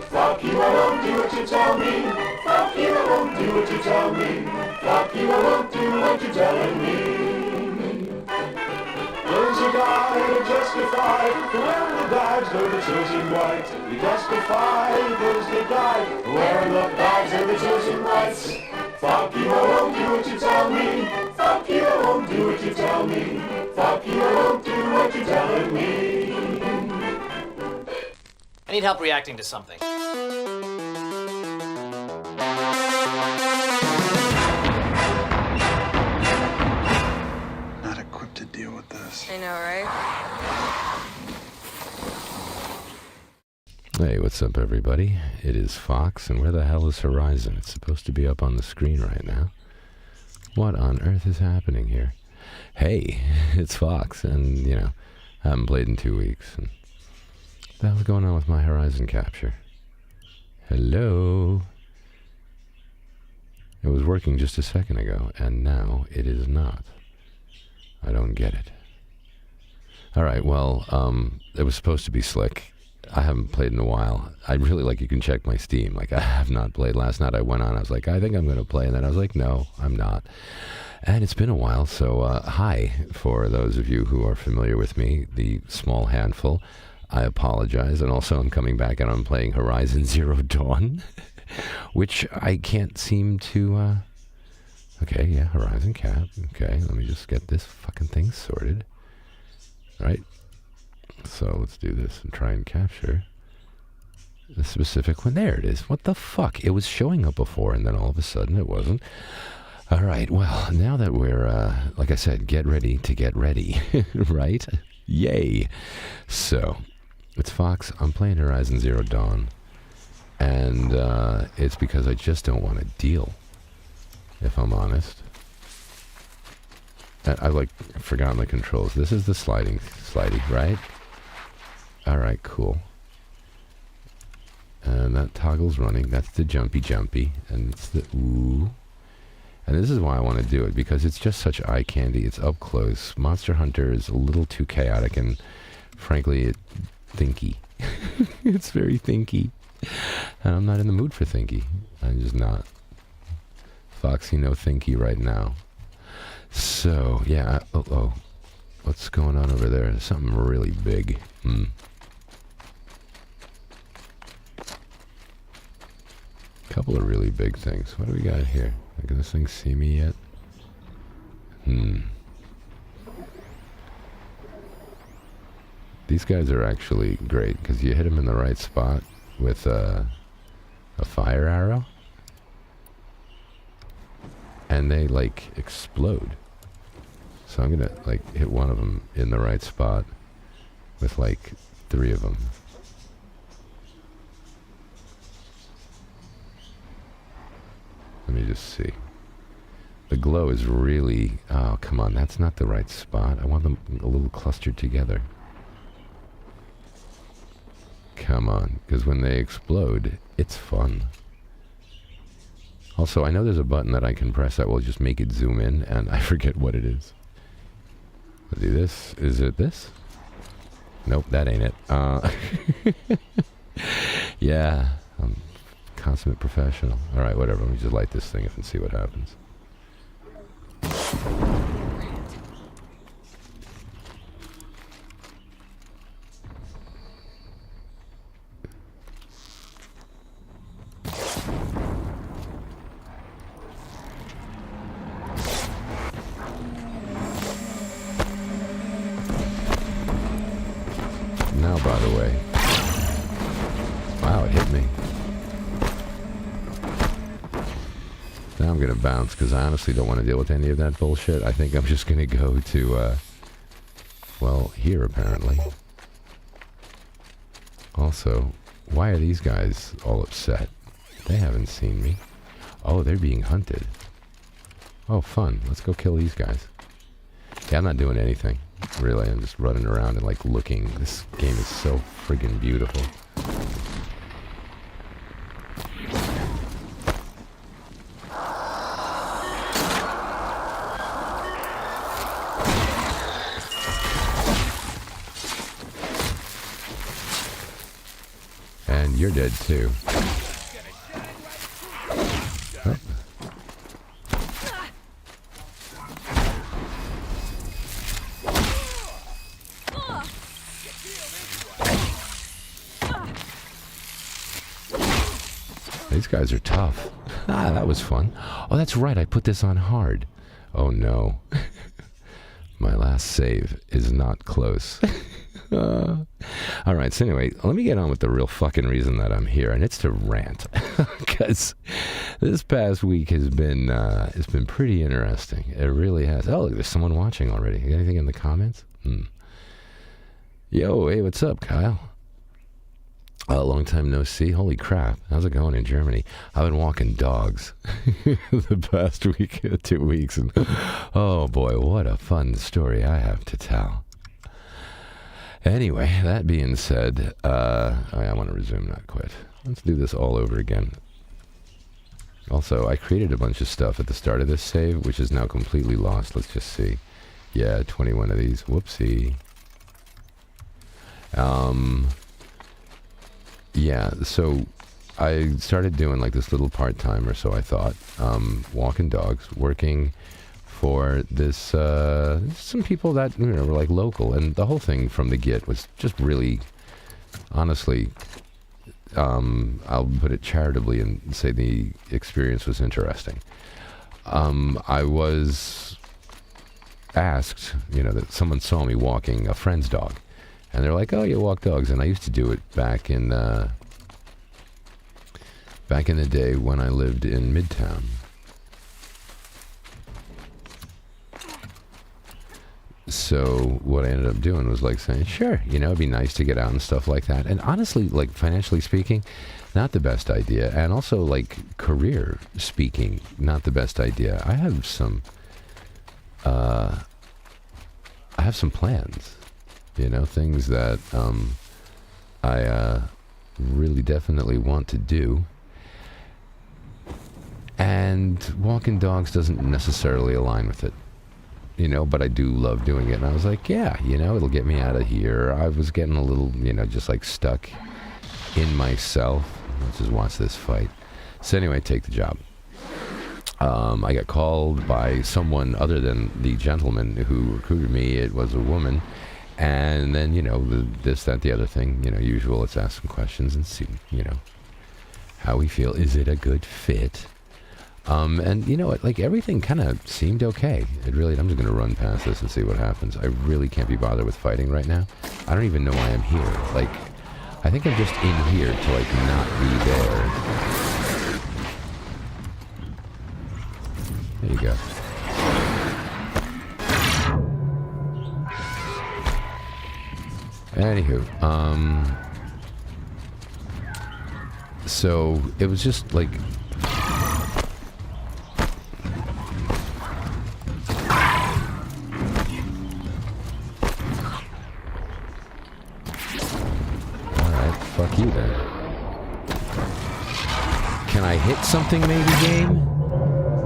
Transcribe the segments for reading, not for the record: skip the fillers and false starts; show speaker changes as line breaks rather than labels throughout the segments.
Fuck you, I won't do what you tell me. Fuck you, I won't do what you tell me. Fuck you, I won't do what you're telling me. There's a guy to justify wearing the bags of the chosen white. You justify, there's the guy wearing the bags of the chosen whites. Fuck you, I won't do what you tell me. Fuck you, I won't do what you tell me. Fuck you, I won't do what you're telling me.
I need help reacting to something.
Not equipped to deal with this.
I know, right?
Hey, what's up, everybody? It is Fox, and where the hell is Horizon? It's supposed to be up on the screen right now. What on earth is happening here? Hey, it's Fox, and, I haven't played in 2 weeks. And what the hell's going on with my Horizon capture? Hello? It was working just a second ago, and now it is not. I don't get it. Alright, well, it was supposed to be slick. I haven't played in a while. I really, you can check my Steam. I have not played. Last night I went on, I was like, I think I'm going to play. And then I was like, no, I'm not. And it's been a while, so hi, for those of you who are familiar with me, the small handful. I apologize. And also I'm coming back and I'm playing Horizon Zero Dawn, which I can't seem to... Okay, yeah, Horizon Cap. Okay, let me just get this fucking thing sorted. All right. So let's do this and try and capture the specific one. There it is. What the fuck? It was showing up before, and then all of a sudden it wasn't. All right, well, now that we're, like I said, get ready to get ready, right? Yay. So, it's Fox. I'm playing Horizon Zero Dawn, and it's because I just don't want to deal, if I'm honest. I've forgotten the controls. This is the slidey, right? Alright, cool. And that toggle's running. That's the jumpy. And it's the ooh. And this is why I want to do it, because it's just such eye candy. It's up close. Monster Hunter is a little too chaotic and, frankly, thinky. It's very thinky. And I'm not in the mood for thinky. I'm just not. Foxy, no thinky right now. So, yeah. Oh. What's going on over there? Something really big. Couple of really big things. What do we got here? Can this thing see me yet? These guys are actually great, because you hit them in the right spot with a fire arrow, and they, explode. So I'm gonna, hit one of them in the right spot with, 3 of them. Let me just see. The glow is really... Oh, come on. That's not the right spot. I want them a little clustered together. Come on. Because when they explode, it's fun. Also, I know there's a button that I can press that will just make it zoom in, and I forget what it is. I'll do this. Is it this? Nope, that ain't it. Yeah. Consummate professional. Alright, whatever. Let me just light this thing up and see what happens. Now, by the way... Wow, it hit me. Now I'm going to bounce, because I honestly don't want to deal with any of that bullshit. I think I'm just going to go to, here, apparently. Also, why are these guys all upset? They haven't seen me. Oh, they're being hunted. Oh, fun. Let's go kill these guys. Yeah, I'm not doing anything. Really, I'm just running around and, looking. This game is so friggin' beautiful. And you're dead too. Oh. These guys are tough. Ah, that was fun. Oh, that's right. I put this on hard. Oh, no. My last save is not close. All right. So anyway, let me get on with the real fucking reason that I'm here, and it's to rant. Because this past week has been it's been pretty interesting. It really has. Oh, look, there's someone watching already. Anything in the comments? Yo, hey, what's up, Kyle? Long time no see. Holy crap. How's it going in Germany? I've been walking dogs the past week, 2 weeks. And oh boy, what a fun story I have to tell. Anyway, that being said, I want to resume, not quit. Let's do this all over again. Also, I created a bunch of stuff at the start of this save, which is now completely lost. Let's just see. Yeah, 21 of these. Whoopsie. Yeah, so I started doing like this little part-time, or so I thought, walking dogs, working for this, some people that, you know, were like local, and the whole thing from the get was just really, honestly, I'll put it charitably and say the experience was interesting. I was asked, you know, that someone saw me walking a friend's dog. And they're like, oh, you walk dogs. And I used to do it back in the day when I lived in Midtown. So what I ended up doing was like saying, sure, you know, it'd be nice to get out and stuff like that. And honestly, like financially speaking, not the best idea. And also like career speaking, not the best idea. I have some plans. You know, things that I really definitely want to do. And walking dogs doesn't necessarily align with it. You know, but I do love doing it. And I was like, yeah, you know, it'll get me out of here. I was getting a little, you know, just like stuck in myself. Let's just watch this fight. So anyway, take the job. I got called by someone other than the gentleman who recruited me. It was a woman. And then, you know, this, that, the other thing, you know, usual, let's ask some questions and see, you know, how we feel. Is it a good fit? And, you know what, like everything kind of seemed okay. It really, I'm just going to run past this and see what happens. I really can't be bothered with fighting right now. I don't even know why I'm here. Like, I think I'm just in here to, like, not be there. There you go. Anywho, so it was just like, alright, fuck you then. Can I hit something maybe, game?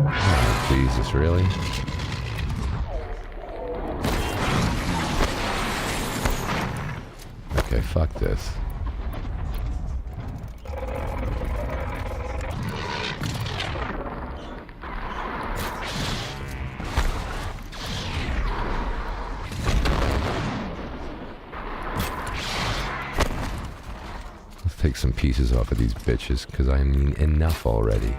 Oh, Jesus, really? Okay, fuck this. Let's take some pieces off of these bitches, because I mean enough already.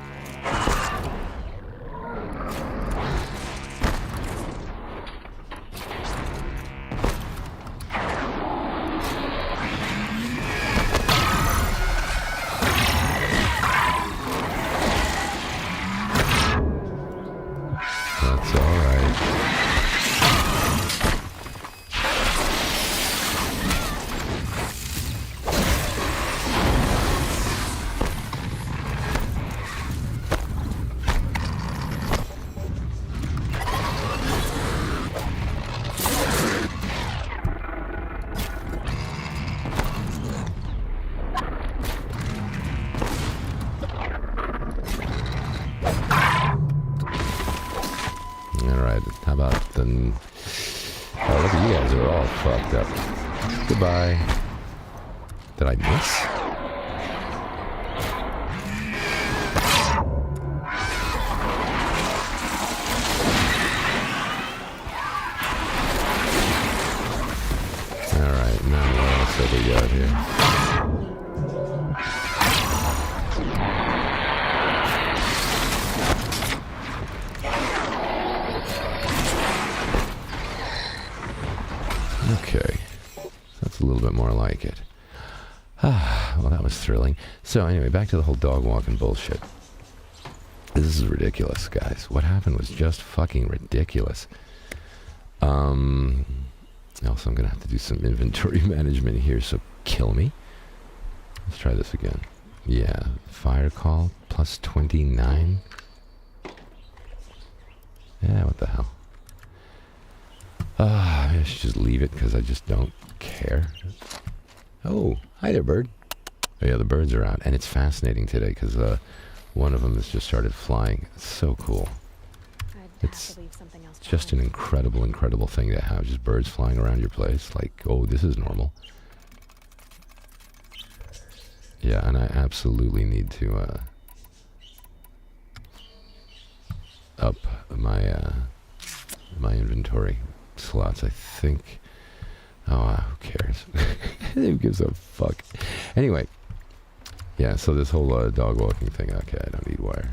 That's all right. How about the... Oh, look at you guys are all fucked up. Goodbye. Did I miss? we got here? Okay. That's a little bit more like it. Well, that was thrilling. So anyway, back to the whole dog walking bullshit. This is ridiculous, guys. What happened was just fucking ridiculous. Also, I'm going to have to do some inventory management here, so kill me. Let's try this again. Yeah, fire call plus 29. Yeah, what the hell. I should just leave it because I just don't care. Oh, hi there, bird. Oh, yeah, the birds are out. And it's fascinating today because one of them has just started flying. It's so cool. It's just an incredible, incredible thing to have. Just birds flying around your place. Like, oh, this is normal. Yeah, and I absolutely need to up my my inventory slots, I think. Oh, who cares? Who gives a fuck? Anyway, yeah, so this whole dog walking thing, okay, I don't need wire.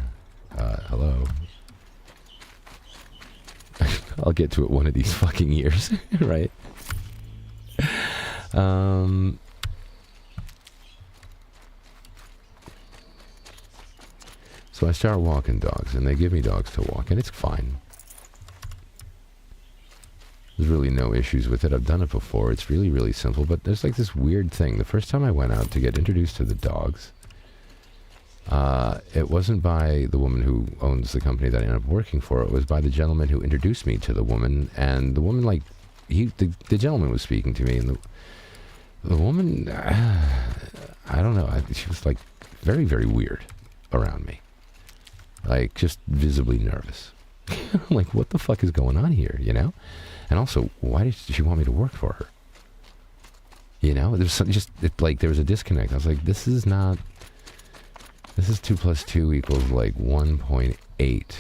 Hello? I'll get to it one of these fucking years, right? So I start walking dogs, and they give me dogs to walk, and it's fine. There's really no issues with it. I've done it before. It's really, really simple, but there's like this weird thing. The first time I went out to get introduced to the dogs, it wasn't by the woman who owns the company that I ended up working for. It was by the gentleman who introduced me to the woman, and the woman, like, the gentleman was speaking to me, and the woman, I don't know, she was like very, very weird around me. Like, just visibly nervous. I'm like, what the fuck is going on here, you know? And also, why did she want me to work for her? You know, there's there was a disconnect. I was like, this is 2 + 2 = like 1.8.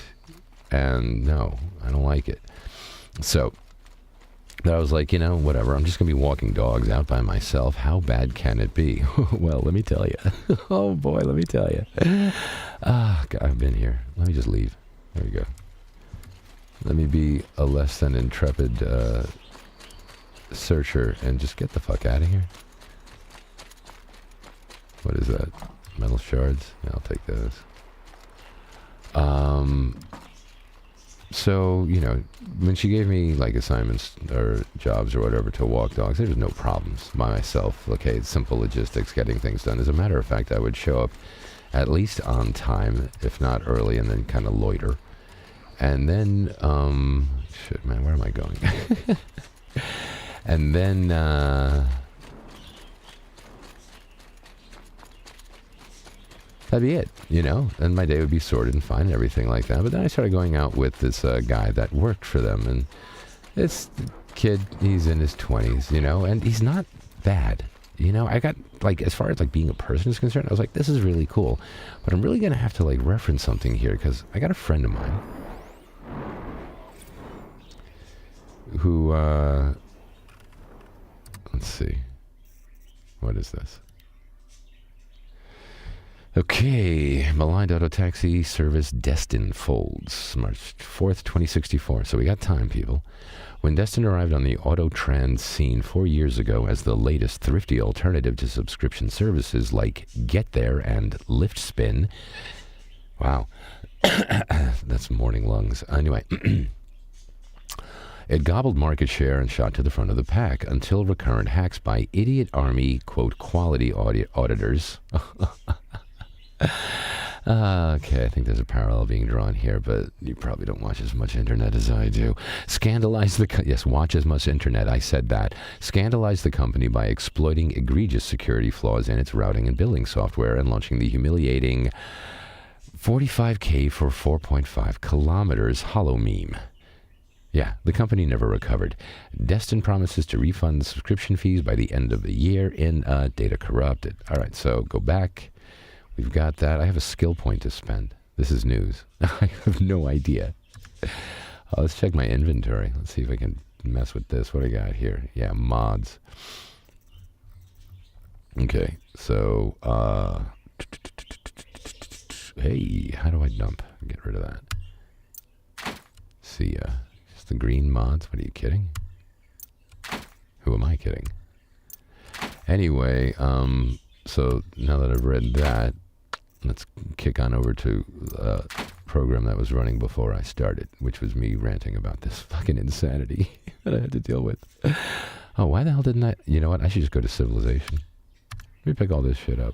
And no, I don't like it. So, I was like, you know, whatever. I'm just going to be walking dogs out by myself. How bad can it be? Well, let me tell you. Oh, boy, let me tell you. God, I've been here. Let me just leave. There we go. Let me be a less than intrepid searcher and just get the fuck out of here. What is that? Metal shards? Yeah, I'll take those. So, you know, when she gave me like assignments or jobs or whatever to walk dogs, there was no problems by myself. Okay, it's simple logistics, getting things done. As a matter of fact, I would show up at least on time, if not early, and then kind of loiter. And then, shit, man, where am I going? And then, that'd be it, you know? And my day would be sorted and fine and everything like that. But then I started going out with this guy that worked for them. And this kid, he's in his 20s, you know? And he's not bad. You know, I got, like, as far as, like, being a person is concerned, I was like, this is really cool. But I'm really going to have to, like, reference something here because I got a friend of mine who, let's see. What is this? Okay, maligned auto taxi service Destin folds, March 4th, 2064. So we got time, people. When Destin arrived on the Autotrans scene 4 years ago as the latest thrifty alternative to subscription services like Get There and Lyft Spin. Wow. That's morning lungs. Anyway. It gobbled market share and shot to the front of the pack until recurrent hacks by idiot army, quote, quality auditors. Okay, I think there's a parallel being drawn here, but you probably don't watch as much internet as I do. Yes, watch as much internet, I said that. Scandalized the company by exploiting egregious security flaws in its routing and billing software and launching the humiliating 45K for 4.5 kilometers hollow meme. Yeah, the company never recovered. Destin promises to refund the subscription fees by the end of the year in data corrupted. All right, so go back. We've got that. I have a skill point to spend. This is news. I have no idea. Let's check my inventory. Let's see if I can mess with this. What do I got here? Yeah, mods. Okay, so, hey, how do I dump? Get rid of that. See ya. Just the green mods? What are you kidding? Who am I kidding? Anyway, so now that I've read that, let's kick on over to a program that was running before I started, which was me ranting about this fucking insanity that I had to deal with. Oh, why the hell didn't I? You know what? I should just go to Civilization. Let me pick all this shit up.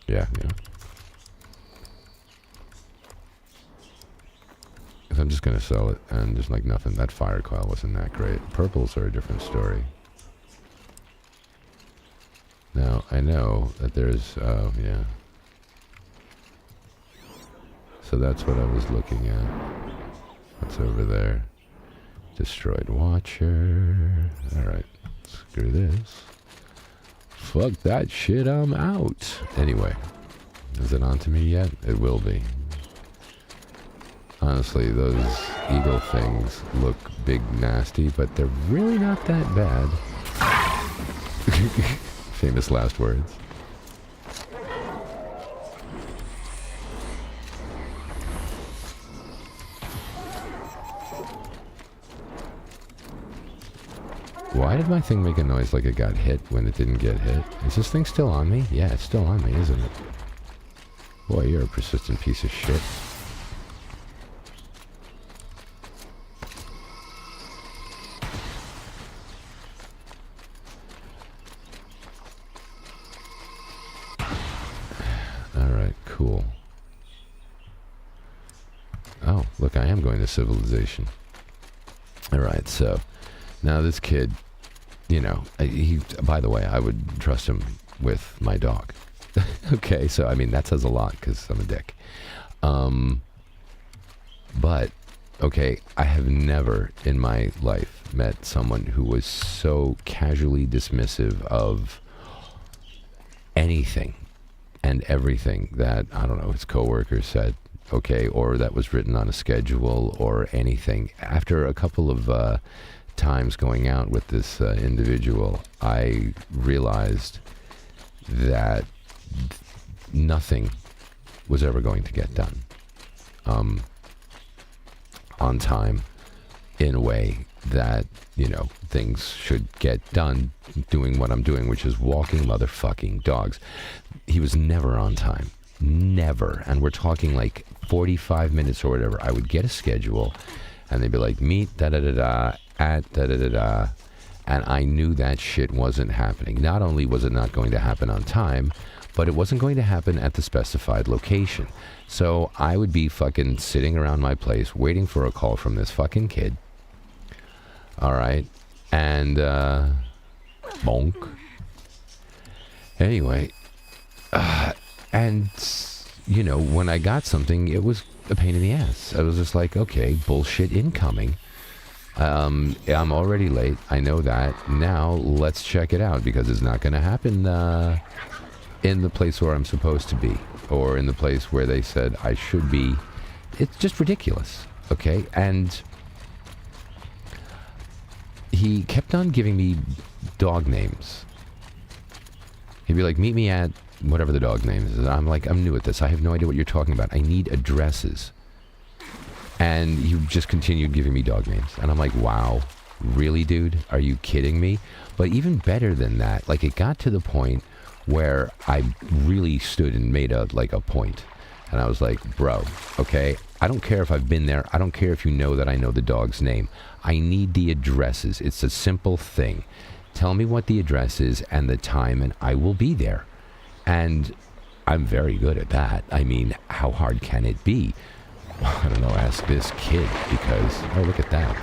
Yeah. Because I'm just going to sell it, and there's like nothing. That fire coil wasn't that great. Purples are a different story. Now, I know that there's, yeah. So that's what I was looking at. What's over there? Destroyed Watcher. Alright, screw this. Fuck that shit, I'm out. Anyway, is it on to me yet? It will be. Honestly, those eagle things look big nasty, but they're really not that bad. Famous last words. Why did my thing make a noise like it got hit when it didn't get hit? Is this thing still on me? Yeah, it's still on me, isn't it? Boy, you're a persistent piece of shit. Alright, cool. Oh, look, I am going to Civilization. Alright, so now this kid, you know, he, by the way, I would trust him with my dog. Okay, so I mean, that says a lot because I'm a dick. But, okay, I have never in my life met someone who was so casually dismissive of anything and everything that, I don't know, his coworkers said, okay, or that was written on a schedule or anything. After a couple of times going out with this individual, I realized that nothing was ever going to get done on time in a way that, you know, things should get done doing what I'm doing, which is walking motherfucking dogs. He was never on time. Never. And we're talking like 45 minutes or whatever. I would get a schedule and they'd be like, meet da-da-da-da at da-da-da-da. And I knew that shit wasn't happening. Not only was it not going to happen on time, but it wasn't going to happen at the specified location. So I would be fucking sitting around my place waiting for a call from this fucking kid. All right. And, bonk. Anyway, and, you know, when I got something, it was a pain in the ass. I was just like, okay, bullshit incoming. I'm already late. I know that. Now let's check it out because it's not going to happen in the place where I'm supposed to be or in the place where they said I should be. It's just ridiculous. Okay. And he kept on giving me dog names. He'd be like, meet me at whatever the dog name is. And I'm like, I'm new at this. I have no idea what you're talking about. I need addresses. And he just continued giving me dog names. And I'm like, wow, really, dude? Are you kidding me? But even better than that, like it got to the point where I really stood and made a point. And I was like, bro, okay, I don't care if I've been there. I don't care if you know that I know the dog's name. I need the addresses. It's a simple thing. Tell me what the address is and the time, and I will be there. And I'm very good at that. I mean, how hard can it be? I don't know, ask this kid, because, oh, look at that.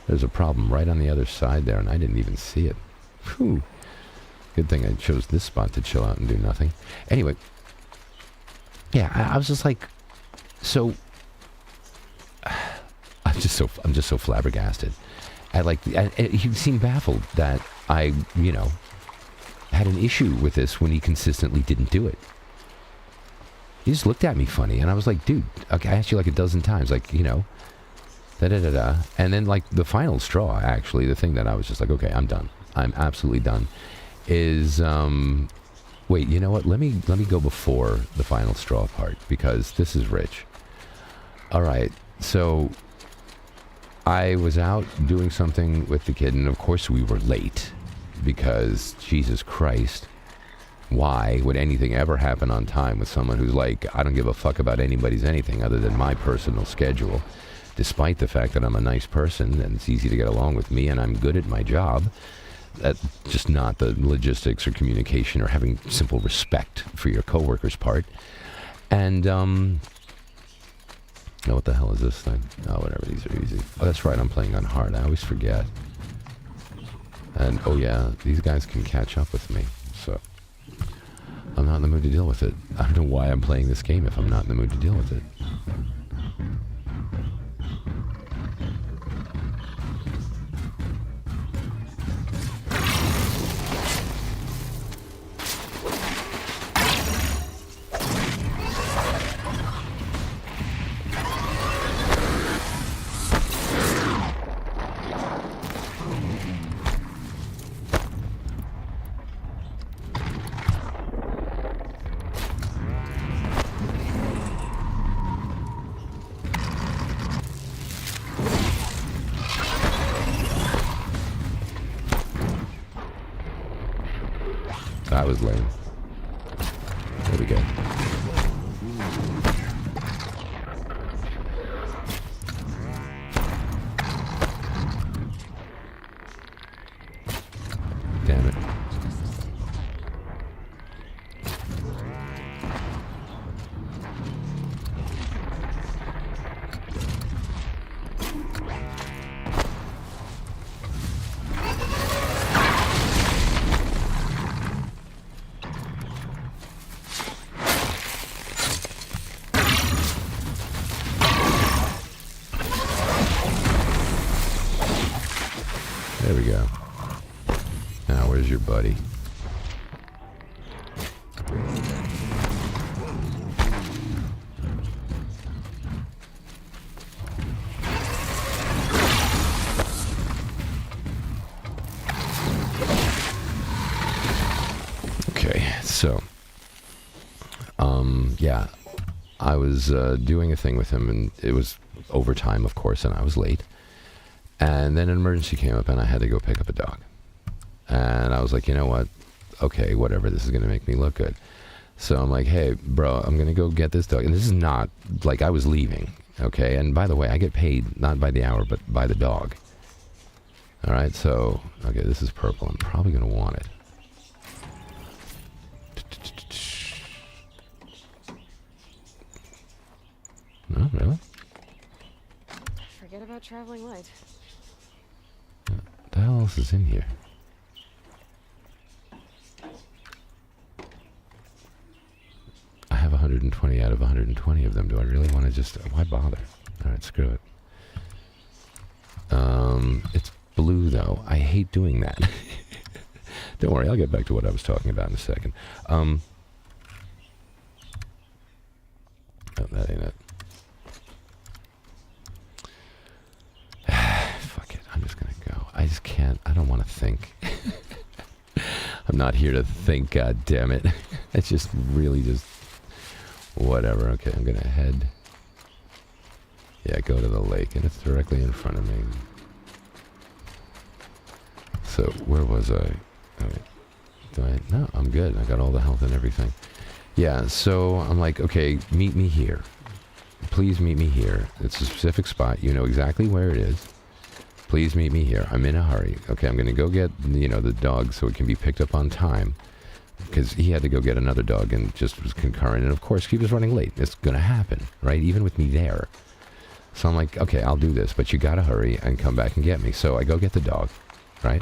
There's a problem right on the other side there, and I didn't even see it. Whew. Good thing I chose this spot to chill out and do nothing. Anyway, yeah, I was just like, so, I'm just so flabbergasted. He seemed baffled that I, you know, had an issue with this when he consistently didn't do it. He just looked at me funny, and I was like, dude, okay, I asked you like a dozen times, like, you know, da-da-da-da. And then, like, the final straw, actually, the thing that I was just like, okay, I'm done. I'm absolutely done, is, wait, you know what? Let me go before the final straw part, because this is rich. All right, so I was out doing something with the kid, and of course we were late, because, Jesus Christ, why would anything ever happen on time with someone who's like, I don't give a fuck about anybody's anything other than my personal schedule, despite the fact that I'm a nice person and it's easy to get along with me and I'm good at my job. That's just not the logistics or communication or having simple respect for your coworker's part. And, oh, what the hell is this thing? Oh, whatever, these are easy. Oh, that's right, I'm playing on hard. I always forget. And, oh yeah, these guys can catch up with me, so I'm not in the mood to deal with it. I don't know why I'm playing this game if I'm not in the mood to deal with it. That was lame. There we go. Damn it. There we go. Now, where's your buddy? Okay, so, yeah, I was doing a thing with him, and it was overtime, of course, and I was late. And then an emergency came up, and I had to go pick up a dog. And I was like, you know what? Okay, whatever. This is going to make me look good. So I'm like, hey, bro, I'm going to go get this dog. And this is not, like, I was leaving, okay? And by the way, I get paid not by the hour, but by the dog. All right, so, okay, this is purple. I'm probably going to want it. No, really?
Forget about traveling light.
What the hell else is in here? I have 120 out of 120 of them. Do I really want to just... Why bother? Alright, screw it. It's blue, though. I hate doing that. Don't worry, I'll get back to what I was talking about in a second. Oh, that ain't it. Fuck it, I'm just gonna go. I just can't, I don't want to think. I'm not here to think, god damn it. It's just really just whatever. Okay, I'm gonna head. Yeah, go to the lake, and it's directly in front of me. So, where was I? No, I'm good. I got all the health and everything. Yeah, so I'm like, okay, meet me here. Please meet me here. It's a specific spot. You know exactly where it is. Please meet me here. I'm in a hurry. Okay, I'm going to go get, the dog so it can be picked up on time. Because he had to go get another dog and just was concurrent. And of course, he was running late. It's going to happen, right? Even with me there. So I'm like, okay, I'll do this, but you got to hurry and come back and get me. So I go get the dog, right?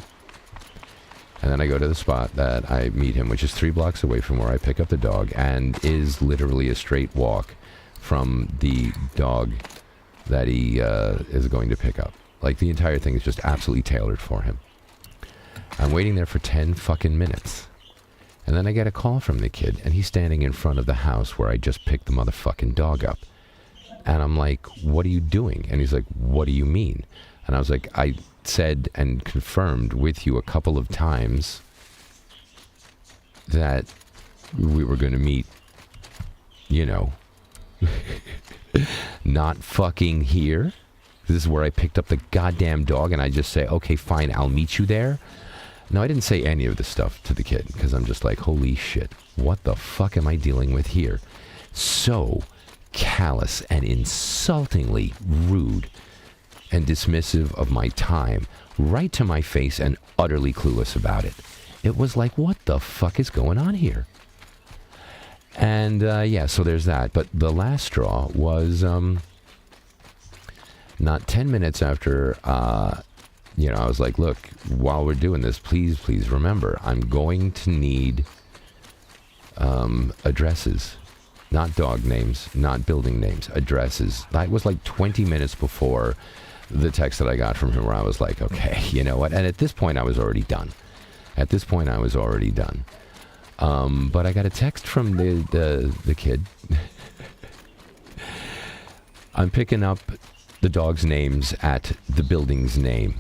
And then I go to the spot that I meet him, which is 3 blocks away from where I pick up the dog, and is literally a straight walk from the dog that he is going to pick up. Like, the entire thing is just absolutely tailored for him. I'm waiting there for 10 fucking minutes. And then I get a call from the kid, and he's standing in front of the house where I just picked the motherfucking dog up. And I'm like, what are you doing? And he's like, what do you mean? And I was like, I said and confirmed with you a couple of times that we were going to meet, you know, not fucking here. This is where I picked up the goddamn dog, and I just say, okay, fine, I'll meet you there. No, I didn't say any of this stuff to the kid, because I'm just like, holy shit, what the fuck am I dealing with here? So callous and insultingly rude and dismissive of my time, right to my face, and utterly clueless about it. It was like, what the fuck is going on here? And yeah, so there's that. But the last straw was not 10 minutes after, you know, I was like, look, while we're doing this, please remember, I'm going to need addresses. Not dog names, not building names, addresses. That was like 20 minutes before the text that I got from him, where I was like, okay, you know what? And at this point, I was already done. But I got a text from the kid. I'm picking up the dog's names at the building's name.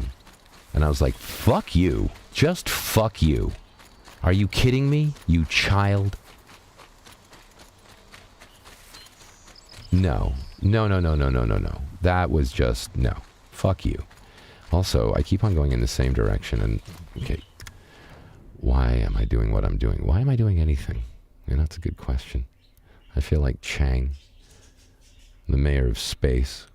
And I was like, fuck you. Just fuck you. Are you kidding me, you child? No. That was just, no. Fuck you. Also, I keep on going in the same direction, and, okay, why am I doing what I'm doing? Why am I doing anything? You know, that's a good question. I feel like Chang, the mayor of space.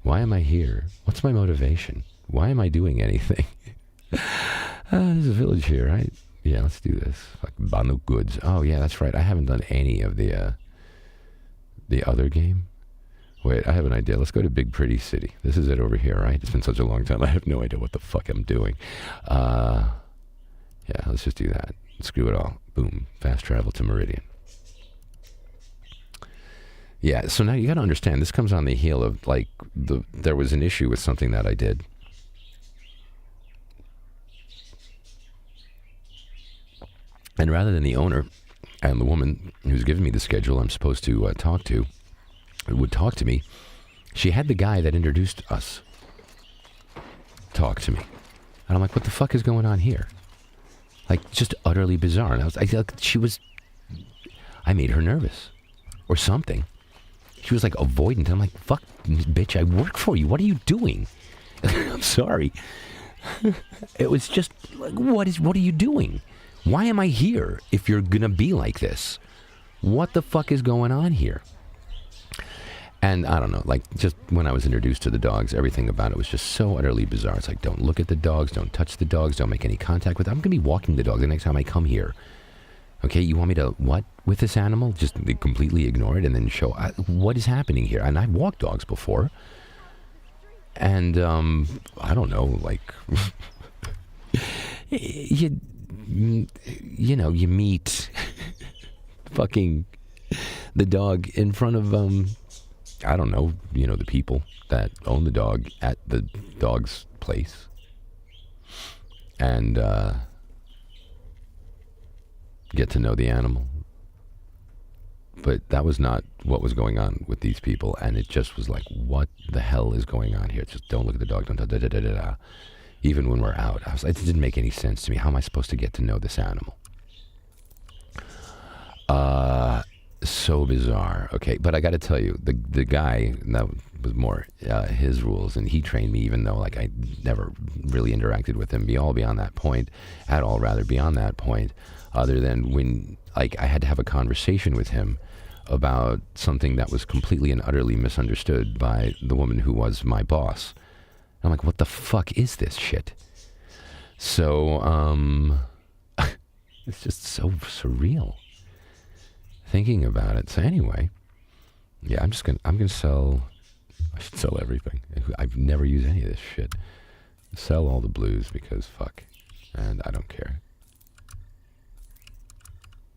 Why am I here? What's my motivation? Why am I doing anything? There's a village here, right? Yeah, let's do this. Like Banu Goods. Oh, yeah, that's right. I haven't done any of the other game. Wait, I have an idea. Let's go to Big Pretty City. This is it over here, right? It's been such a long time. I have no idea what the fuck I'm doing. Yeah, let's just do that. Screw it all. Boom. Fast travel to Meridian. Yeah, so now you got to understand, this comes on the heel of, like, there was an issue with something that I did. And rather than the owner and the woman who's giving me the schedule I'm supposed to talk to, would talk to me, she had the guy that introduced us talk to me. And I'm like, what the fuck is going on here? Like, just utterly bizarre. And I made her nervous. Or something. She was like avoidant. I'm like, fuck, bitch, I work for you. What are you doing? I'm sorry. It was just like, what are you doing? Why am I here if you're gonna be like this? What the fuck is going on here? And I don't know, like, just when I was introduced to the dogs, everything about it was just so utterly bizarre. It's like, don't look at the dogs, don't touch the dogs, don't make any contact with them. I'm gonna be walking the dog the next time I come here. Okay, you want me to, what, with this animal? Just completely ignore it and then show, what is happening here? And I've walked dogs before. And, I don't know, like, you know, you meet fucking the dog in front of, I don't know, you know, the people that own the dog at the dog's place. And, get to know the animal. But that was not what was going on with these people, and it just was like, what the hell is going on here? Just don't look at the dog, don't da da da da da. Even when we're out, it didn't make any sense to me. How am I supposed to get to know this animal? So bizarre. Okay, but I got to tell you, the guy, that was more his rules, and he trained me, even though, like, I never really interacted with him beyond that point, other than when, like, I had to have a conversation with him about something that was completely and utterly misunderstood by the woman who was my boss. And I'm like, what the fuck is this shit? So, it's just so surreal thinking about it. So anyway, yeah, I'm gonna sell, I should sell everything. I've never used any of this shit. Sell all the blues because fuck, and I don't care.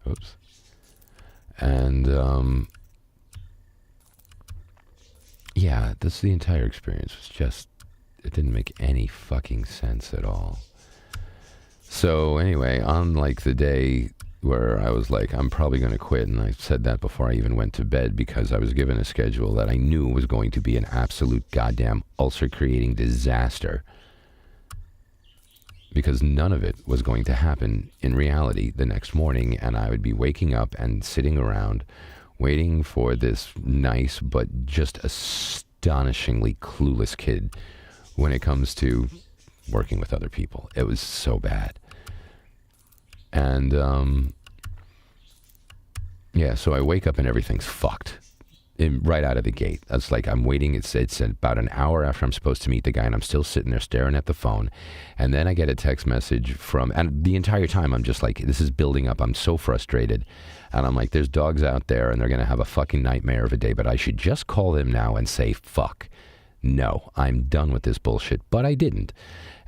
Oops. And, yeah, the entire experience was just, it didn't make any fucking sense at all. So anyway, on like the day where I was like, I'm probably going to quit. And I said that before I even went to bed because I was given a schedule that I knew was going to be an absolute goddamn ulcer-creating disaster. Because none of it was going to happen in reality the next morning, and I would be waking up and sitting around waiting for this nice but just astonishingly clueless kid when it comes to working with other people. It was so bad. And so I wake up and everything's fucked right out of the gate. That's like I'm waiting. It's about an hour after I'm supposed to meet the guy, and I'm still sitting there staring at the phone. And then I get a text message and the entire time I'm just like, this is building up. I'm so frustrated. And I'm like, there's dogs out there and they're going to have a fucking nightmare of a day, but I should just call them now and say, fuck. No, I'm done with this bullshit. But I didn't.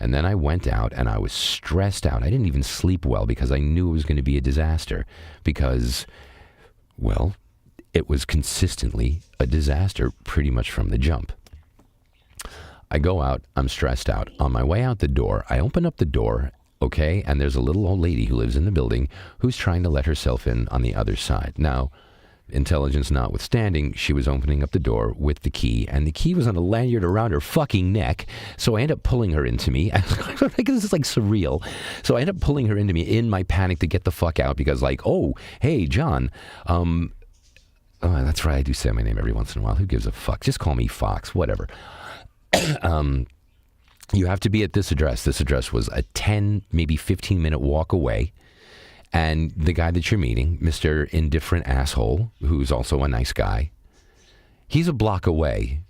And then I went out and I was stressed out. I didn't even sleep well because I knew it was going to be a disaster because, well, it was consistently a disaster pretty much from the jump. I go out, I'm stressed out. On my way out the door, I open up the door, okay, and there's a little old lady who lives in the building who's trying to let herself in on the other side. Now, intelligence notwithstanding, she was opening up the door with the key, and the key was on a lanyard around her fucking neck, so I end up pulling her into me. This is like surreal. So I end up pulling her into me in my panic to get the fuck out because like, oh, hey, John, oh, that's right, I do say my name every once in a while. Who gives a fuck? Just call me Fox, whatever. You have to be at this address. This address was a 10, maybe 15-minute walk away. And the guy that you're meeting, Mr. Indifferent Asshole, who's also a nice guy, he's a block away.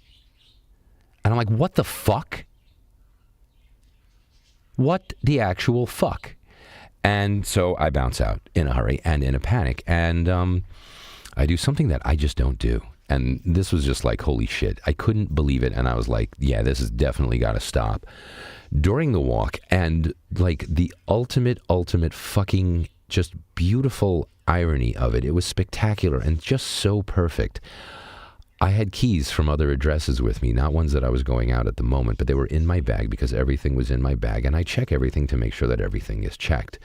And I'm like, what the fuck? What the actual fuck? And so I bounce out in a hurry and in a panic. And I do something that I just don't do. And this was just like, holy shit. I couldn't believe it. And I was like, yeah, this has definitely got to stop. During the walk, and like the ultimate fucking just beautiful irony of it. It was spectacular and just so perfect. I had keys from other addresses with me, not ones that I was going out at the moment, but they were in my bag because everything was in my bag. And I check everything to make sure that everything is checked.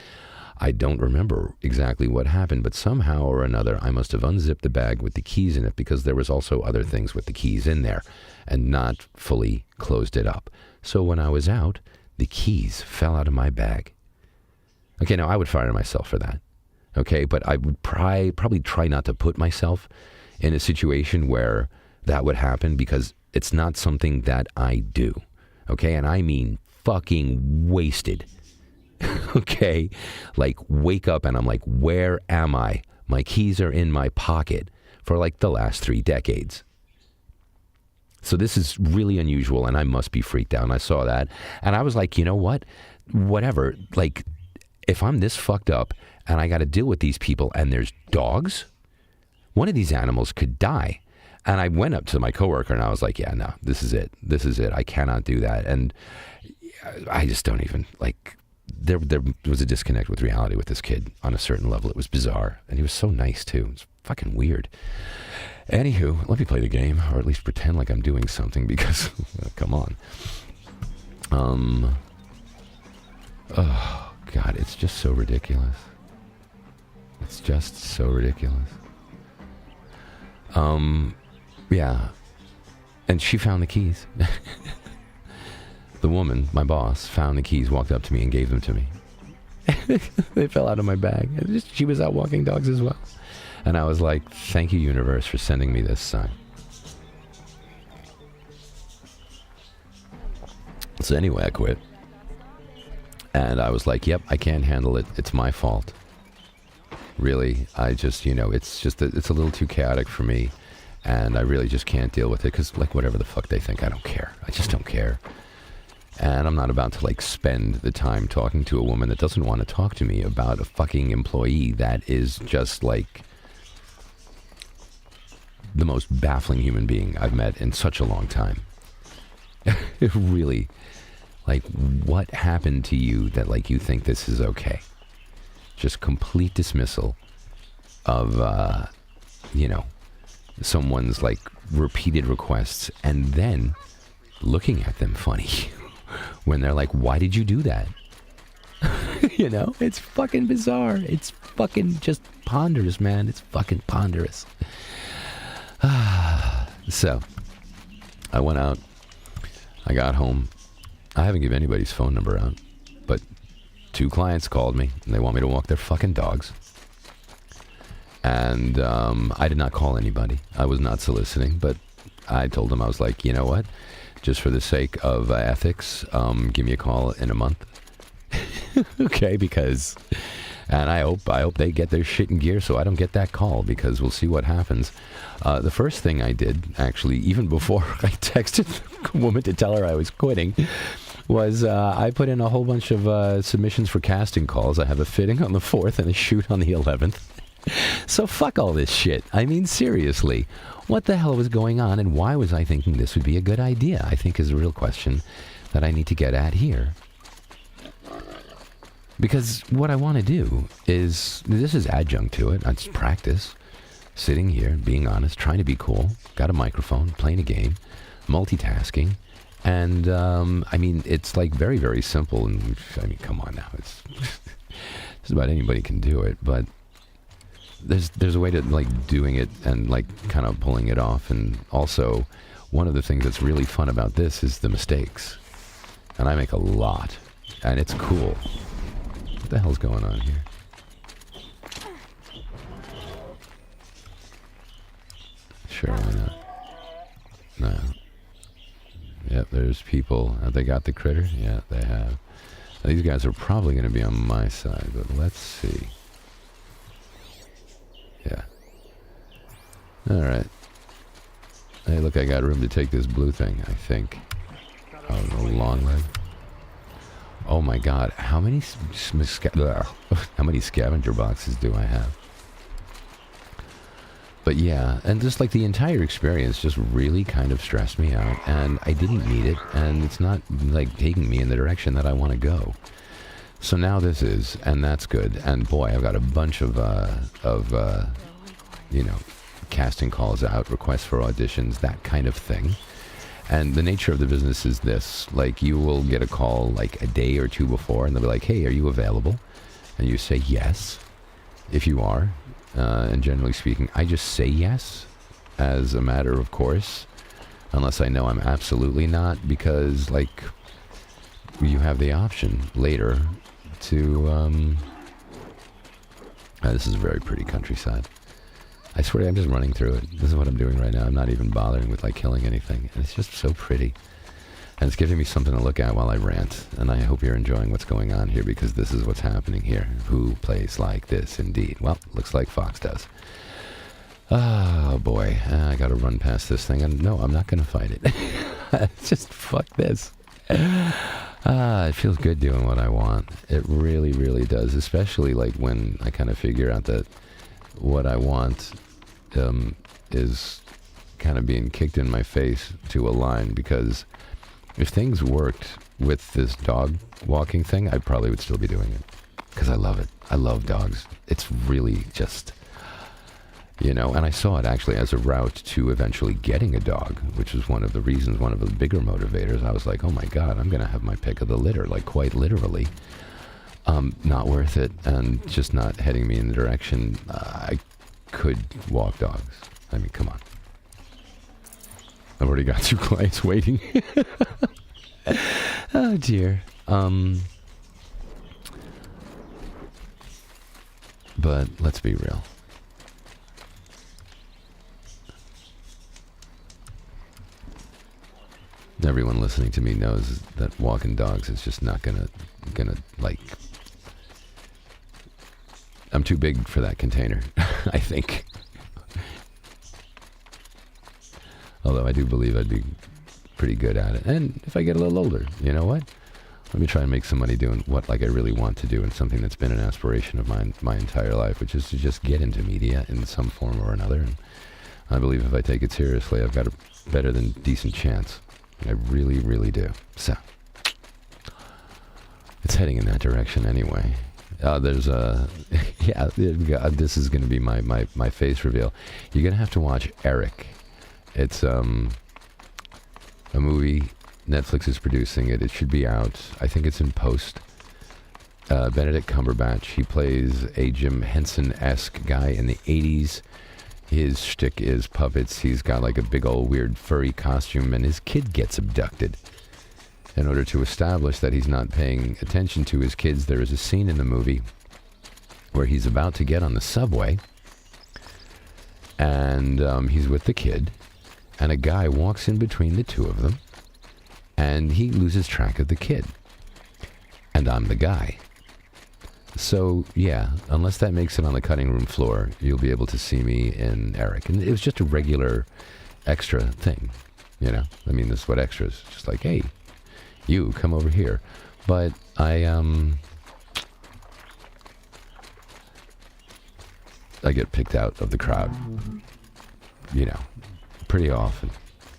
I don't remember exactly what happened, but somehow or another, I must have unzipped the bag with the keys in it because there was also other things with the keys in there and not fully closed it up. So when I was out, the keys fell out of my bag. Okay, now I would fire myself for that. Okay, but I would probably try not to put myself in a situation where that would happen because it's not something that I do. Okay, and I mean fucking wasted. Okay, like wake up and I'm like, where am I? My keys are in my pocket for like the last 3 decades. So this is really unusual and I must be freaked out. And I saw that and I was like, you know what? Whatever. Like, if I'm this fucked up and I got to deal with these people and there's dogs, one of these animals could die. And I went up to my coworker and I was like, yeah, no, this is it. This is it. I cannot do that. And I just don't even like... There was a disconnect with reality with this kid on a certain level. It was bizarre. And he was so nice, too. It's fucking weird. Anywho, let me play the game, or at least pretend like I'm doing something, because, come on. Oh, God, it's just so ridiculous. It's just so ridiculous. Yeah. And she found the keys. The woman, my boss, found the keys, walked up to me and gave them to me. They fell out of my bag. She was out walking dogs as well. And I was like, thank you, universe, for sending me this sign. So anyway, I quit. And I was like, yep, I can't handle it. It's my fault. Really, I just, it's a little too chaotic for me. And I really just can't deal with it because, like, whatever the fuck they think, I don't care. I just don't care. And I'm not about to, like, spend the time talking to a woman that doesn't want to talk to me about a fucking employee that is just, like, the most baffling human being I've met in such a long time. Really. Like, what happened to you that, like, you think this is okay? Just complete dismissal of, someone's, like, repeated requests and then looking at them funny. When they're like, why did you do that? You know, it's fucking bizarre. It's fucking just ponderous, man. It's fucking ponderous. So, I went out. I got home. I haven't given anybody's phone number out, but 2 clients called me, and they want me to walk their fucking dogs. And I did not call anybody. I was not soliciting, but I told them, I was like, you know what? Just for the sake of ethics, give me a call in a month. Okay, because... And I hope they get their shit in gear so I don't get that call, because we'll see what happens. The first thing I did, actually, even before I texted the woman to tell her I was quitting, was I put in a whole bunch of submissions for casting calls. I have a fitting on the 4th and a shoot on the 11th. So fuck all this shit. I mean, seriously, what the hell was going on, and why was I thinking this would be a good idea? I think is a real question that I need to get at here. Because what I want to do is, this is adjunct to it. It's practice. Sitting here, being honest, trying to be cool. Got a microphone, playing a game, multitasking. And, I mean, it's like very, very simple. And, I mean, come on now. It's just about anybody can do it. But there's a way to, like, doing it and, like, kind of pulling it off. And also, one of the things that's really fun about this is the mistakes. And I make a lot. And it's cool. What the hell's going on here? Sure, why not? No. Yep, there's people. Have they got the critter? Yeah, they have. Now, these guys are probably going to be on my side, but let's see. Yeah. Alright. Hey, look, I got room to take this blue thing, I think. Oh, the long leg. Oh my god, how many scavenger boxes do I have? But yeah, and just like the entire experience just really kind of stressed me out, and I didn't need it, and it's not like taking me in the direction that I want to go. So now this is, and that's good. And boy, I've got a bunch of you know, casting calls out, requests for auditions, that kind of thing. And the nature of the business is this, like, you will get a call like a day or 2 before, and they'll be like, hey, are you available? And you say yes, if you are. And generally speaking, I just say yes as a matter of course, unless I know I'm absolutely not, because, like, you have the option later to, this is a very pretty countryside. I swear I'm just running through it. This is what I'm doing right now. I'm not even bothering with, like, killing anything. And it's just so pretty. And it's giving me something to look at while I rant. And I hope you're enjoying what's going on here, because this is what's happening here. Who plays like this, indeed? Well, looks like Fox does. Oh, boy. I gotta run past this thing. And no, I'm not gonna fight it. Just fuck this. It feels good doing what I want. It really, really does. Especially, like, when I kind of figure out that what I want is kind of being kicked in my face to a line, because if things worked with this dog walking thing, I probably would still be doing it, because I love it. I love dogs. It's really just, you know, and I saw it actually as a route to eventually getting a dog, which was one of the reasons, one of the bigger motivators. I was like, oh my God, I'm going to have my pick of the litter, like, quite literally. Not worth it, and just not heading me in the direction I could walk dogs. I mean, come on. I've already got 2 clients waiting. Oh dear. But let's be real. Everyone listening to me knows that walking dogs is just not gonna like, I'm too big for that container, I think. Although I do believe I'd be pretty good at it. And if I get a little older, you know what? Let me try and make some money doing what, like, I really want to do, and something that's been an aspiration of mine my entire life, which is to just get into media in some form or another. And I believe if I take it seriously, I've got a better than decent chance. I really, really do. So, it's heading in that direction anyway. There's a, yeah, this is going to be my face reveal. You're going to have to watch Eric. It's a movie. Netflix is producing it. It should be out. I think it's in post. Benedict Cumberbatch. He plays a Jim Henson-esque guy in the 80s. His shtick is puppets. He's got like a big old weird furry costume, and his kid gets abducted. In order to establish that he's not paying attention to his kids, there is a scene in the movie where he's about to get on the subway, and he's with the kid, and a guy walks in between the two of them, and he loses track of the kid. And I'm the guy. So, yeah, unless that makes it on the cutting room floor, you'll be able to see me in Eric. And it was just a regular extra thing, you know? I mean, this is what extra is. Just like, hey, you, come over here. But I get picked out of the crowd, you know, pretty often.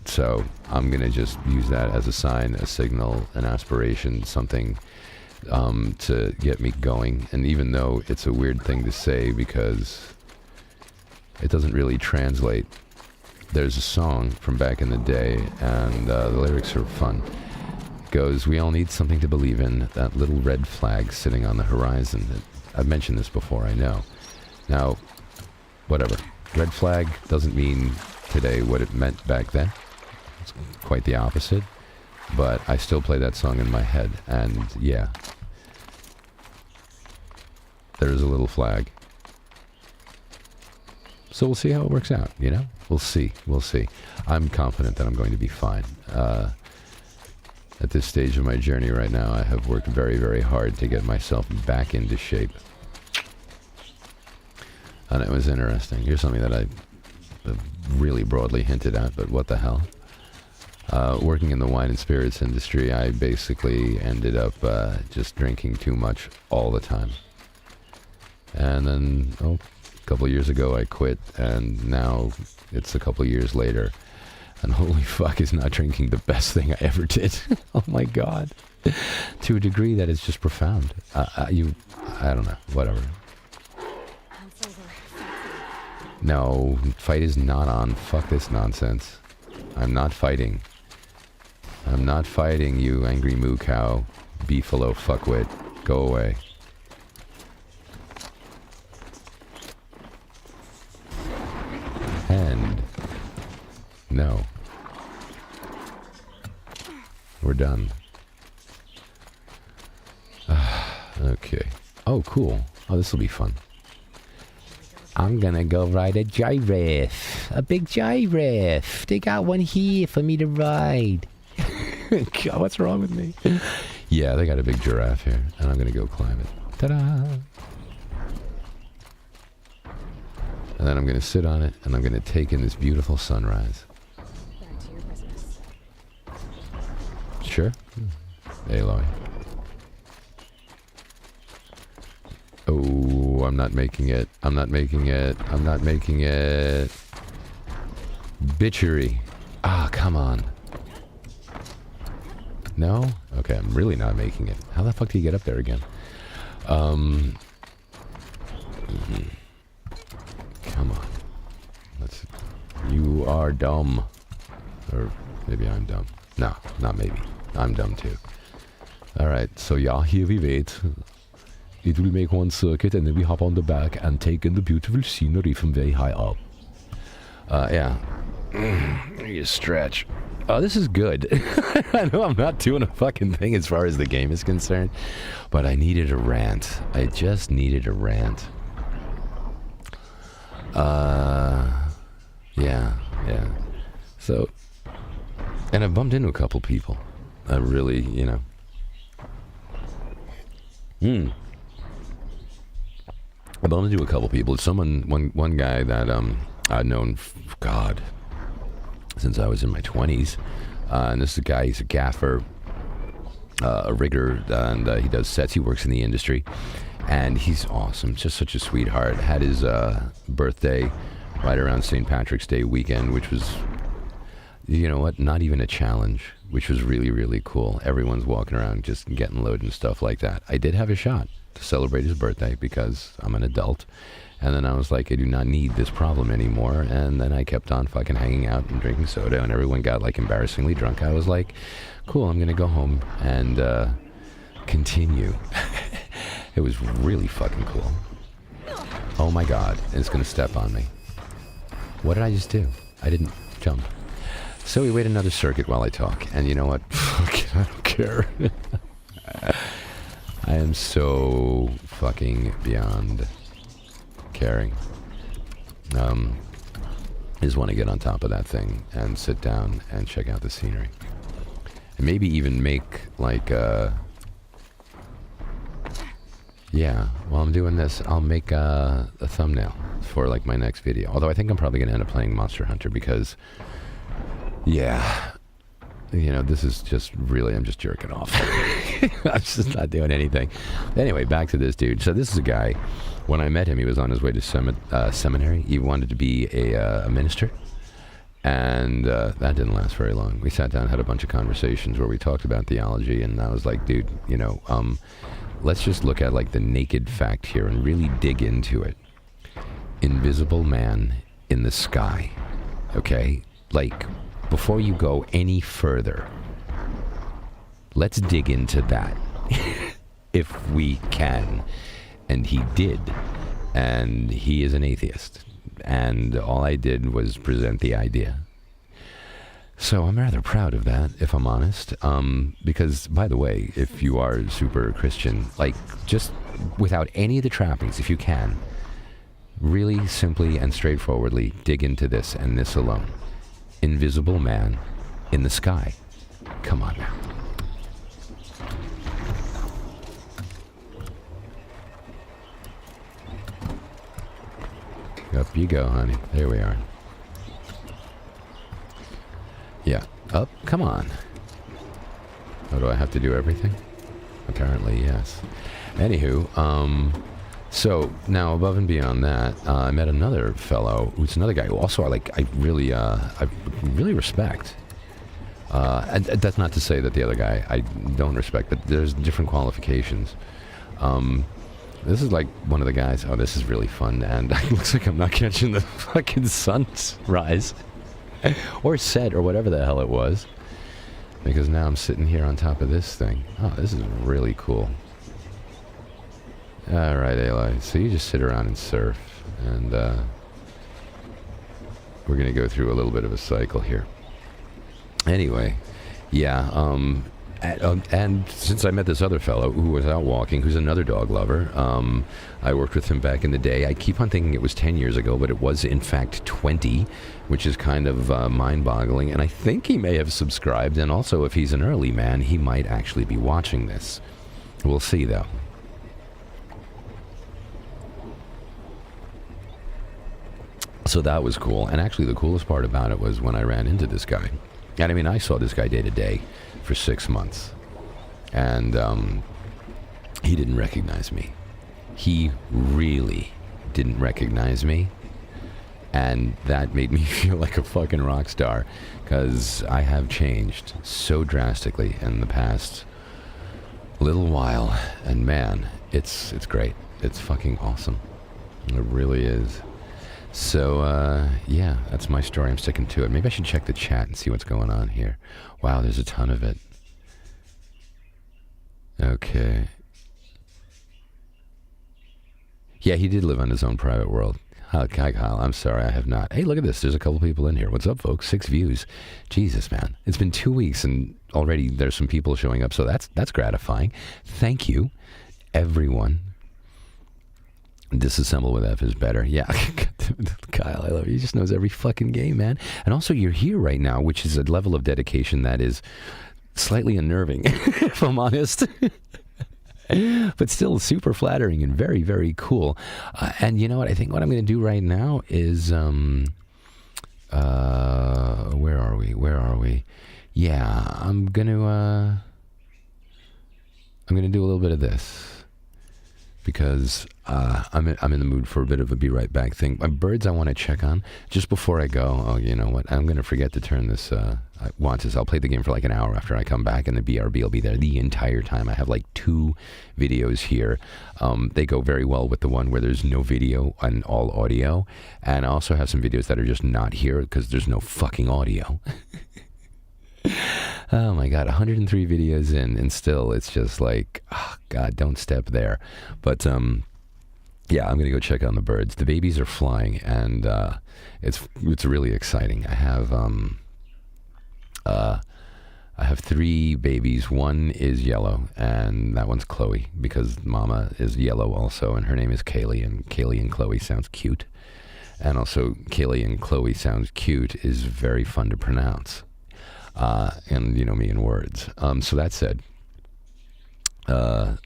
So I'm going to just use that as a sign, a signal, an aspiration, something to get me going. And even though it's a weird thing to say because it doesn't really translate, there's a song from back in the day, and the lyrics are fun. It goes, we all need something to believe in, that little red flag sitting on the horizon. I've mentioned this before, I know. Now, whatever. Red flag doesn't mean today what it meant back then. It's quite the opposite. But I still play that song in my head, and yeah, there's a little flag. So we'll see how it works out, you know? We'll see. I'm confident that I'm going to be fine. At this stage of my journey right now, I have worked very, very hard to get myself back into shape. And it was interesting. Here's something that I really broadly hinted at, but what the hell? Working in the wine and spirits industry, I basically ended up just drinking too much all the time. And then, a couple of years ago, I quit, and now it's a couple of years later. And holy fuck, is not drinking the best thing I ever did. Oh my God. To a degree that is just profound. I don't know, whatever. No, fight is not on. Fuck this nonsense. I'm not fighting. I'm not fighting, you angry moo cow, beefalo fuckwit. Go away. And no. We're done. Okay. Oh, cool. Oh, this will be fun. I'm gonna go ride a giraffe. A big giraffe. They got one here for me to ride. God, what's wrong with me? Yeah, they got a big giraffe here, and I'm gonna go climb it. Ta-da! And then I'm gonna sit on it, and I'm gonna take in this beautiful sunrise.
Back to your business.
Sure. Aloy. Oh, I'm not making it. I'm not making it. I'm not making it. Bitchery. Ah, come on. No? Okay, I'm really not making it. How the fuck do you get up there again? Come on. You are dumb. Or maybe I'm dumb. No, not maybe. I'm dumb too. Alright, so yeah, here we wait. It will make one circuit, and then we hop on the back and take in the beautiful scenery from very high up. Yeah. You stretch. Oh, this is good. I know I'm not doing a fucking thing as far as the game is concerned, but I needed a rant. I just needed a rant. Yeah. So, and I bumped into a couple people. I really, you know. I bumped into a couple people. One guy that I'd known, God, since I was in my 20s. And this is a guy, he's a gaffer, a rigger, and he does sets. He works in the industry. And he's awesome, just such a sweetheart. Had his birthday right around St. Patrick's Day weekend, which was, you know what, not even a challenge, which was really, really cool. Everyone's walking around just getting loaded and stuff like that. I did have a shot to celebrate his birthday because I'm an adult. And then I was like, I do not need this problem anymore. And then I kept on fucking hanging out and drinking soda, and everyone got like embarrassingly drunk. I was like, cool, I'm going to go home and continue. It was really fucking cool. Oh my God, it's gonna step on me. What did I just do? I didn't jump. So we wait another circuit while I talk, and you know what? Fuck it, I don't care. I am so fucking beyond caring. I just want to get on top of that thing and sit down and check out the scenery. And maybe even make like yeah, while I'm doing this, I'll make a thumbnail for like my next video. Although I think I'm probably going to end up playing Monster Hunter because, yeah, you know, this is just really, I'm just jerking off. I'm just not doing anything. Anyway, back to this dude. So this is a guy, when I met him, he was on his way to seminary. He wanted to be a minister. And that didn't last very long. We sat down and had a bunch of conversations where we talked about theology. And I was like, dude, you know, let's just look at like the naked fact here and really dig into it. Invisible man in the sky. Okay? Like, before you go any further, let's dig into that. If we can. And he did. And he is an atheist. And all I did was present the idea. So I'm rather proud of that, if I'm honest. Because, by the way, if you are super Christian, like, just without any of the trappings, if you can, really simply and straightforwardly dig into this and this alone. Invisible man in the sky. Come on now. Up you go, honey. There we are. Yeah. Up. Come on. Oh, do I have to do everything? Apparently, yes. Anywho, so now above and beyond that, I met another fellow who's another guy who also I really respect. And that's not to say that the other guy I don't respect, but there's different qualifications. This is like one of the guys. Oh, this is really fun, and it looks like I'm not catching the fucking sunrise or set or whatever the hell it was, because now I'm sitting here on top of this thing. Oh, this is really cool. All right, Eli. So you just sit around and surf, and we're gonna go through a little bit of a cycle here. Anyway, yeah. And since I met this other fellow who was out walking, who's another dog lover, I worked with him back in the day. I keep on thinking it was 10 years ago, but it was in fact 20, which is kind of mind-boggling. And I think he may have subscribed, and also if he's an early man, he might actually be watching this. We'll see, though. So that was cool. And actually the coolest part about it was when I ran into this guy. And I mean, I saw this guy day to day for 6 months, and he didn't recognize me. He really didn't recognize me, and that made me feel like a fucking rock star, because I have changed so drastically in the past little while, and man, it's great. It's fucking awesome. It really is. So, yeah, that's my story. I'm sticking to it. Maybe I should check the chat and see what's going on here. Wow, there's a ton of it. Okay. Yeah, he did live on his own private world. Hi, Kyle. I'm sorry, I have not. Hey, look at this. There's a couple people in here. What's up, folks? 6 views. Jesus, man. It's been 2 weeks, and already there's some people showing up, so that's gratifying. Thank you, everyone. Disassemble with F is better. Yeah. Kyle, I love you. He just knows every fucking game, man. And also, you're here right now, which is a level of dedication that is slightly unnerving, if I'm honest. But still super flattering and very, very cool. And you know what? I think what I'm going to do right now is, where are we? Yeah, I'm going to do a little bit of this. Because I'm in the mood for a bit of a be right back thing. My birds I want to check on just before I go. Oh, you know what? I'm going to forget to turn this. I'll play the game for like an hour after I come back, and the BRB will be there the entire time. I have like 2 videos here. They go very well with the one where there's no video and all audio. And I also have some videos that are just not here because there's no fucking audio. Oh my God, 103 videos in, and still it's just like, oh God, don't step there. But yeah, I'm gonna go check on the birds. The babies are flying, and it's really exciting. I have 3 babies. One is yellow, and that one's Chloe, because Mama is yellow also, and her name is Kaylee, and Kaylee and Chloe sounds cute. And also, Kaylee and Chloe sounds cute is very fun to pronounce. And you know me in words. So that said, and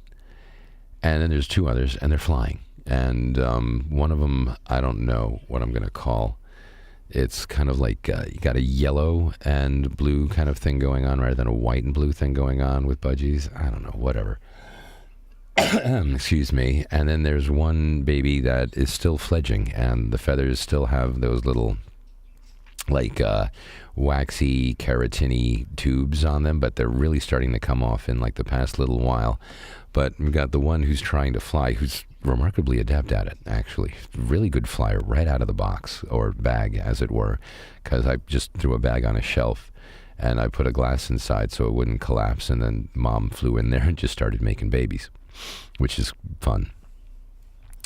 then there's 2 others, and they're flying. And one of them, I don't know what I'm going to call. It's kind of like you got a yellow and blue kind of thing going on rather than a white and blue thing going on with budgies. I don't know, whatever. Excuse me. And then there's one baby that is still fledging, and the feathers still have those little like waxy keratiny tubes on them, but they're really starting to come off in like the past little while. But we've got the one who's trying to fly, who's remarkably adept at it, actually. Really good flyer right out of the box, or bag, as it were, because I just threw a bag on a shelf, and I put a glass inside so it wouldn't collapse, and then Mom flew in there and just started making babies, which is fun.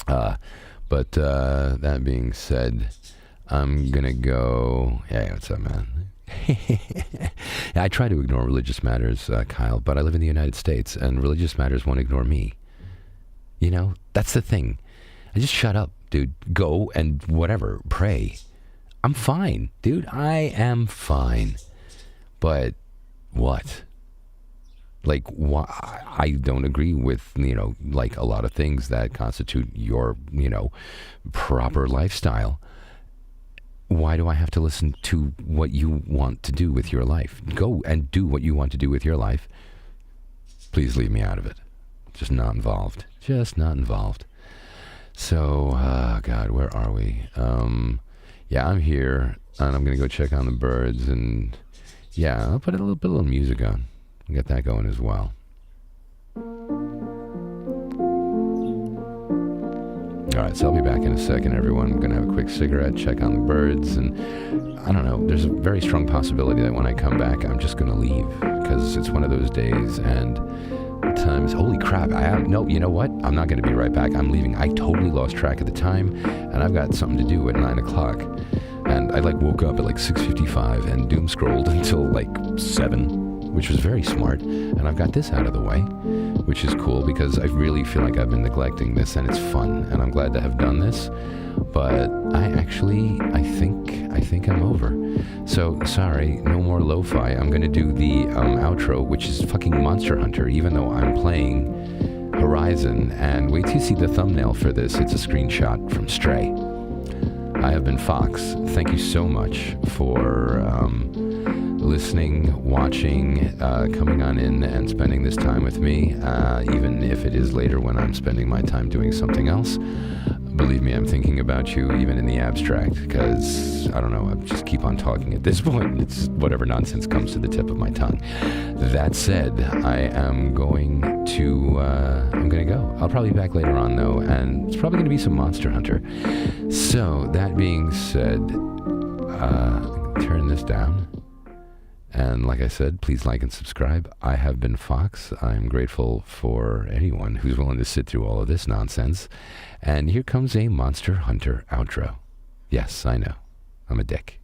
But that being said, I'm going to go... Hey, what's up, man? I try to ignore religious matters, Kyle, but I live in the United States, and religious matters won't ignore me. You know, that's the thing. I just shut up, dude. Go and whatever, pray. I'm fine, dude. I am fine. But what? Like, why? I don't agree with, you know, like a lot of things that constitute your, you know, proper lifestyle. Why do I have to listen to what you want to do with your life? Go and do what you want to do with your life. Please leave me out of it. Just not involved. Just not involved. So, God, where are we? Yeah, I'm here, and I'm going to go check on the birds, and yeah, I'll put a little music on. I'll get that going as well. All right, so I'll be back in a second, everyone. I'm going to have a quick cigarette, check on the birds, and I don't know, there's a very strong possibility that when I come back, I'm just going to leave, because it's one of those days, and times, holy crap, no, you know what? I'm not going to be right back. I'm leaving. I totally lost track of the time, and I've got something to do at 9 o'clock, and I woke up at 6:55 and doom scrolled until 7, which was very smart, and I've got this out of the way, which is cool because I really feel like I've been neglecting this, and it's fun, and I'm glad to have done this, but I think I'm over. So, sorry, no more lo-fi. I'm going to do the outro, which is fucking Monster Hunter, even though I'm playing Horizon, and wait till you see the thumbnail for this. It's a screenshot from Stray. I have been Fox. Thank you so much for listening, watching, coming on in and spending this time with me, even if it is later when I'm spending my time doing something else. Believe me, I'm thinking about you even in the abstract, because, I don't know, I just keep on talking at this point. It's whatever nonsense comes to the tip of my tongue. That said, I am going to go. I'll probably be back later on, though, and it's probably going to be some Monster Hunter. So, that being said, turn this down. And like I said, please like and subscribe. I have been Fox. I'm grateful for anyone who's willing to sit through all of this nonsense. And here comes a Monster Hunter outro. Yes, I know. I'm a dick.